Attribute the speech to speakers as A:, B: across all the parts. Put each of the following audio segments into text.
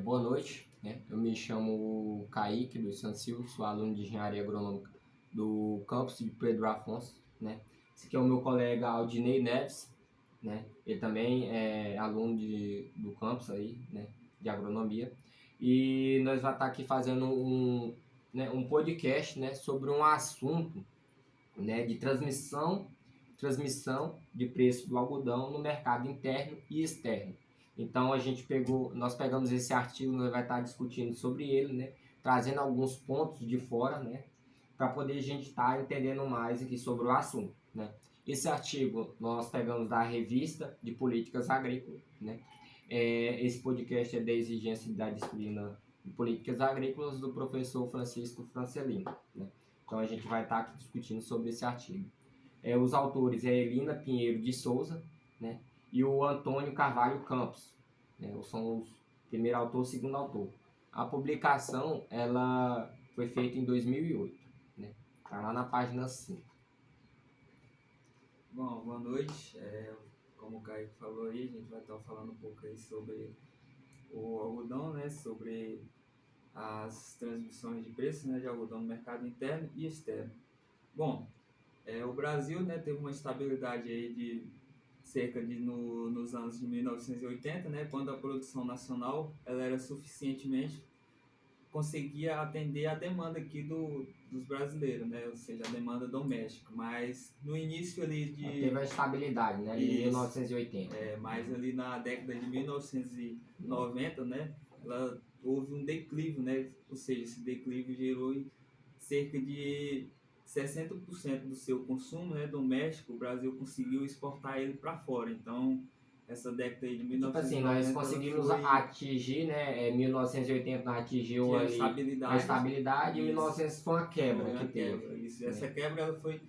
A: Boa noite, né? Eu me chamo Kaique dos Sansil, sou aluno de Engenharia Agronômica do campus de Pedro Afonso, né? Esse aqui é o meu colega Aldinei Neves, né? Ele também é aluno do campus aí, né? De Agronomia. E nós vamos estar aqui fazendo um podcast, né? Sobre um assunto, né? De transmissão de preço do algodão no mercado interno e externo. Então nós pegamos esse artigo, nós vai estar discutindo sobre ele, né? Trazendo alguns pontos de fora, né? Para poder a gente estar entendendo mais aqui sobre o assunto, né? Esse artigo nós pegamos da revista de políticas agrícolas, né? Esse podcast é da exigência da disciplina de políticas agrícolas do professor Francisco Francelino, né? Então a gente vai estar aqui discutindo sobre esse artigo. Os autores é Elina Pinheiro de Souza, né? E o Antônio Carvalho Campos, né? São os primeiro autor e segundo autor. A publicação ela foi feita em 2008, né? Tá lá na página 5.
B: Bom, boa noite. Como o Caio falou aí, a gente vai estar falando um pouco aí sobre o algodão, né? Sobre as transmissões de preço, né, de algodão no mercado interno e externo. Bom, o Brasil, né, teve uma estabilidade aí de cerca de nos anos de 1980, né, quando a produção nacional ela era suficientemente conseguia atender a demanda aqui dos brasileiros, né, ou seja, a demanda doméstica. Mas no início ali de
A: Teve a estabilidade, né? Em 1980.
B: mas ali na década de 1990, né, houve um declínio, né, ou seja, esse declínio gerou cerca de 60% do seu consumo, né, doméstico. O Brasil conseguiu exportar ele para fora. Então, essa década aí de 1990...
A: Tipo assim, nós conseguimos atingir, né? 1980 nós atingiu
B: a
A: estabilidade e 1900 foi uma quebra que teve.
B: Isso. Essa quebra ela foi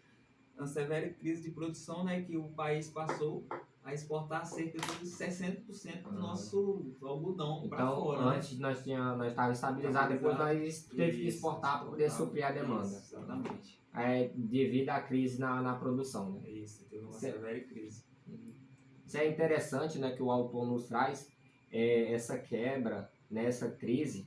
B: uma severa crise de produção, né, que o país passou a exportar cerca de 60% do nosso algodão para fora.
A: Então, antes nós estávamos estabilizados, depois nós teve que exportar para poder suprir a demanda.
B: Isso, exatamente.
A: Devido à crise na produção, né?
B: Isso, teve uma severa crise.
A: Isso é interessante, né, que o autor nos traz essa quebra, né, essa crise,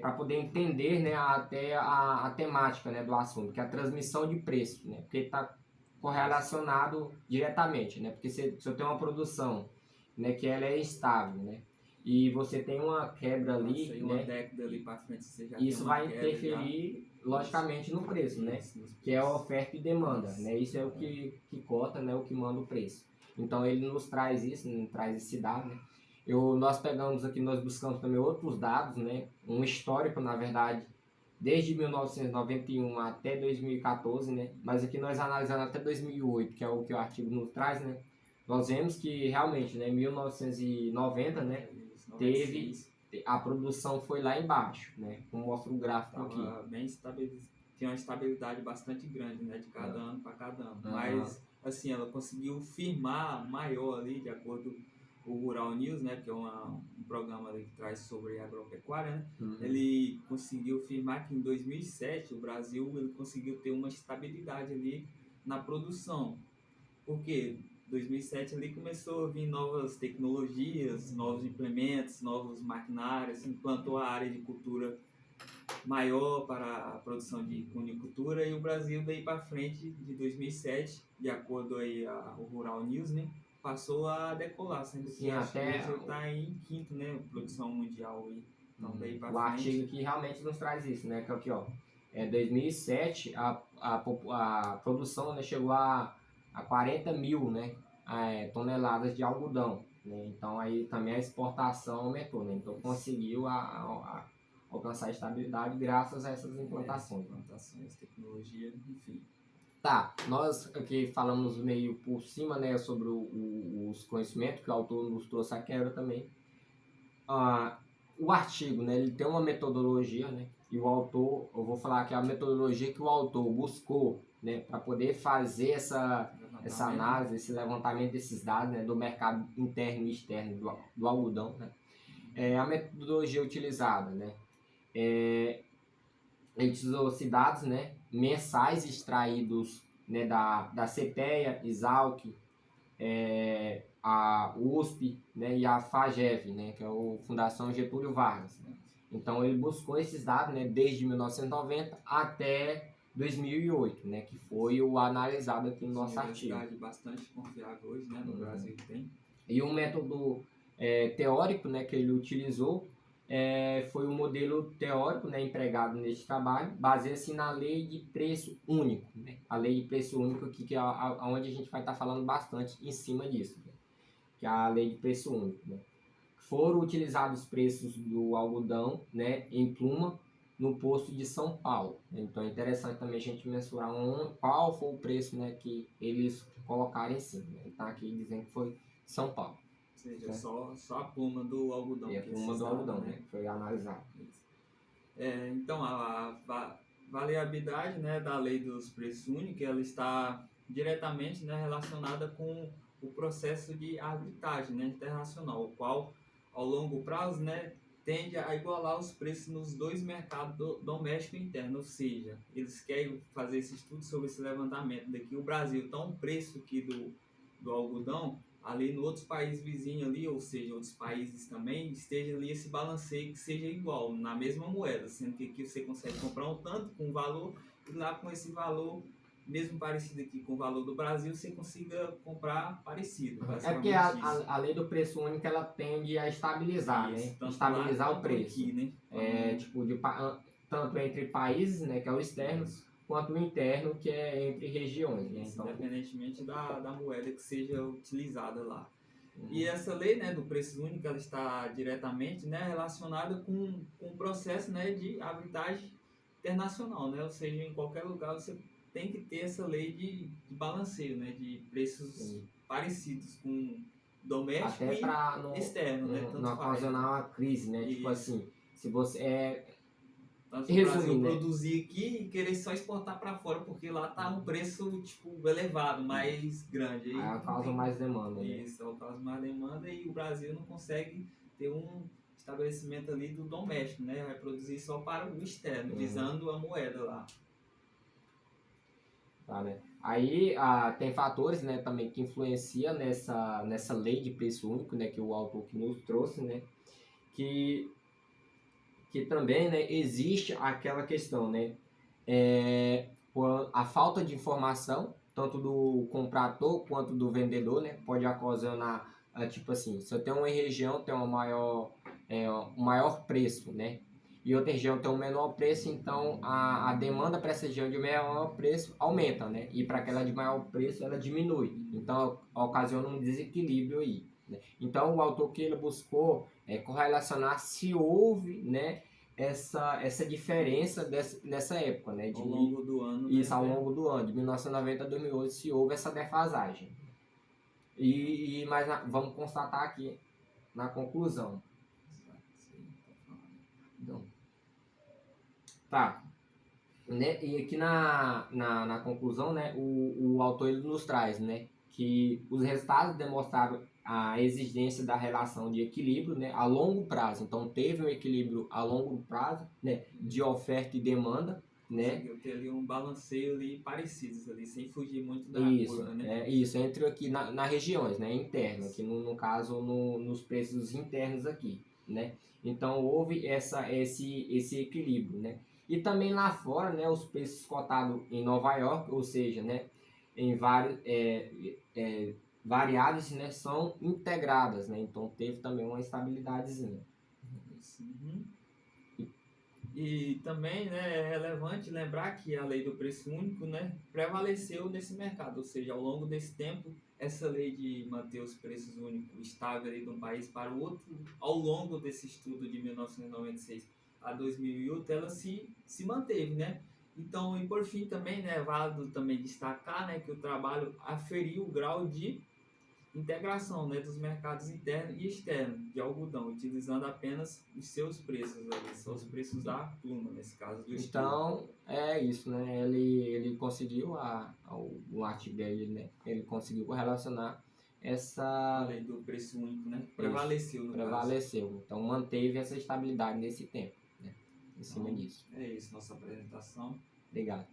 A: para poder entender, né, até a temática, né, do assunto, que é a transmissão de preço, né, porque está correlacionado diretamente, né, porque se eu tenho uma produção, né, que ela é estável, né, e você tem uma quebra ali,
B: uma
A: né,
B: década ali para frente, você já
A: isso
B: tem uma
A: vai interferir logicamente no preço, né, que é a oferta e demanda, né, isso é o que cota, né, o que manda o preço. Então ele nos traz isso, nos traz esse dado, né? Nós pegamos aqui, nós buscamos também outros dados, né? Um histórico, na verdade, desde 1991 até 2014, né? Mas aqui nós analisando até 2008, que é o que o artigo nos traz, né? Nós vemos que realmente, né, em 1990, né, a produção foi lá embaixo, né? Como mostra o gráfico aqui.
B: Bem tinha uma estabilidade bastante grande, né, de cada ano para cada ano. Mas assim, ela conseguiu firmar maior ali, de acordo com o Rural News, né, que é um programa ali que traz sobre agropecuária, né? Ele conseguiu firmar que em 2007 o Brasil ele conseguiu ter uma estabilidade ali na produção. Por quê? 2007 ali começou a vir novas tecnologias, novos implementos, novos maquinários, implantou a área de cultura maior para a produção de cunicultura, e o Brasil daí para frente, de 2007, de acordo aí o Rural News, né, passou a decolar, sendo que
A: até
B: o Brasil está em quinto, né, produção mundial aí. Então daí para
A: frente. O artigo que realmente nos traz isso, né, que aqui, ó, 2007 a produção, né, chegou a 40 mil, né, toneladas de algodão, né? Então aí também a exportação aumentou, né? Então conseguiu alcançar a estabilidade graças a essas implantações.
B: Tecnologia, enfim.
A: Tá, nós aqui falamos meio por cima, né, sobre os conhecimentos que o autor nos trouxe a quebra também. O artigo, né, ele tem uma metodologia, né, e o autor, eu vou falar que a metodologia que o autor buscou, né, para poder fazer essa análise, esse levantamento desses dados, né, do mercado interno e externo do algodão, né, a metodologia utilizada, né, ele utilizou dados, né, mensais extraídos, né, da CPEA, Exalc, a USP, né, e a FAGEV, né, que é a Fundação Getúlio Vargas. Então ele buscou esses dados, né, desde 1990 até 2008, né, que foi o analisado aqui no nosso artigo.
B: Bastante confiável hoje, né, no Brasil tem.
A: E o método teórico, né, que ele utilizou foi o modelo teórico, né, empregado neste trabalho, baseia-se na lei de preço único, né? A lei de preço único aqui, que é onde a gente vai estar falando bastante em cima disso, né? Que é a lei de preço único, né? Foram utilizados os preços do algodão, né, em pluma no posto de São Paulo. Então é interessante também a gente mensurar qual foi o preço, né, que eles colocaram em cima. Né? Está aqui dizendo que foi São Paulo.
B: Ou seja, só a pluma do algodão.
A: A pluma do algodão, né, que foi analisado.
B: Então, a variabilidade, né, da lei dos preços únicos, ela está diretamente, né, relacionada com o processo de arbitragem, né, internacional, o qual, ao longo prazo, né, tende a igualar os preços nos dois mercados doméstico e interno, ou seja, eles querem fazer esse estudo sobre esse levantamento daqui. O Brasil está um preço aqui do algodão, ali nos outros países vizinhos ali, ou seja, outros países também, esteja ali esse balanceio que seja igual, na mesma moeda, sendo que aqui você consegue comprar um tanto com um valor e lá com esse valor, mesmo parecido aqui com o valor do Brasil, você consiga comprar parecido.
A: É porque a lei do preço único, ela tende a estabilizar,
B: isso,
A: né? Estabilizar o preço.
B: Aqui, né?
A: Tipo, tanto entre países, né, que é o externo, quanto o interno, que é entre regiões. Né?
B: Então, independentemente da moeda que seja utilizada lá. E essa lei, né, do preço único, ela está diretamente, né, relacionada com o processo, né, de arbitragem internacional, né? Ou seja, em qualquer lugar você tem que ter essa lei de balanceio, né, de preços parecidos com doméstico e externo, né?
A: Não ocasionar uma crise, né? Tipo assim, se você
B: tanto o Brasil produzir aqui e querer só exportar para fora, porque lá tá um preço tipo elevado, mais grande.
A: Aí causa mais demanda.
B: Isso, causa mais demanda e o Brasil não consegue ter um estabelecimento ali do doméstico, né? Vai produzir só para o externo, visando a moeda lá.
A: Tá, né? Aí tem fatores, né, também que influenciam nessa lei de preço único, né, que o autor que nos trouxe, né, que também, né, existe aquela questão, né, a falta de informação, tanto do comprador quanto do vendedor, né, pode ocasionar, tipo assim, se eu tenho uma região tem um maior preço, né, e outra região tem um menor preço, então a demanda para essa região de menor preço aumenta, né, e para aquela de maior preço ela diminui, então ocasiona um desequilíbrio aí. Então o autor que ele buscou correlacionar se houve, né, essa diferença nessa época, né,
B: ao longo do ano.
A: Isso, ao longo do ano, de 1990 a 2008, se houve essa defasagem. Mas vamos constatar aqui na conclusão. Então, tá. Né, e aqui na conclusão, né, o autor ele nos traz, né, que os resultados demonstraram a existência da relação de equilíbrio, né, a longo prazo. Então teve um equilíbrio a longo prazo, né, de oferta e demanda, né?
B: Conseguiu ter ali um balanceio ali parecidos ali, sem fugir muito da curva, né?
A: Isso, entre aqui nas regiões, né, internas, aqui no caso nos preços internos aqui, né? Então houve esse equilíbrio, né? E também lá fora, né, os preços cotados em Nova York, ou seja, né, em vários variáveis, né, são integradas, né? Então teve também uma estabilidadezinha.
B: E também, né, é relevante lembrar que a lei do preço único, né, prevaleceu nesse mercado, ou seja, ao longo desse tempo, essa lei de manter os preços únicos estáveis de um país para o outro, ao longo desse estudo de 1996 a 2008, ela se manteve, né? Então, e por fim também, né, é válido também destacar, né, que o trabalho aferiu o grau de integração, né, dos mercados interno e externo de algodão, utilizando apenas os seus preços ali, são os preços da pluma, nesse caso do estudo.
A: Então, é isso, né? Ele conseguiu, o artigo dele, né? Ele conseguiu relacionar essa
B: lei do preço único, né? Prevaleceu no
A: Prevaleceu. Caso. Então, manteve essa estabilidade nesse tempo, né? Em cima disso.
B: É isso, nossa apresentação.
A: Obrigado.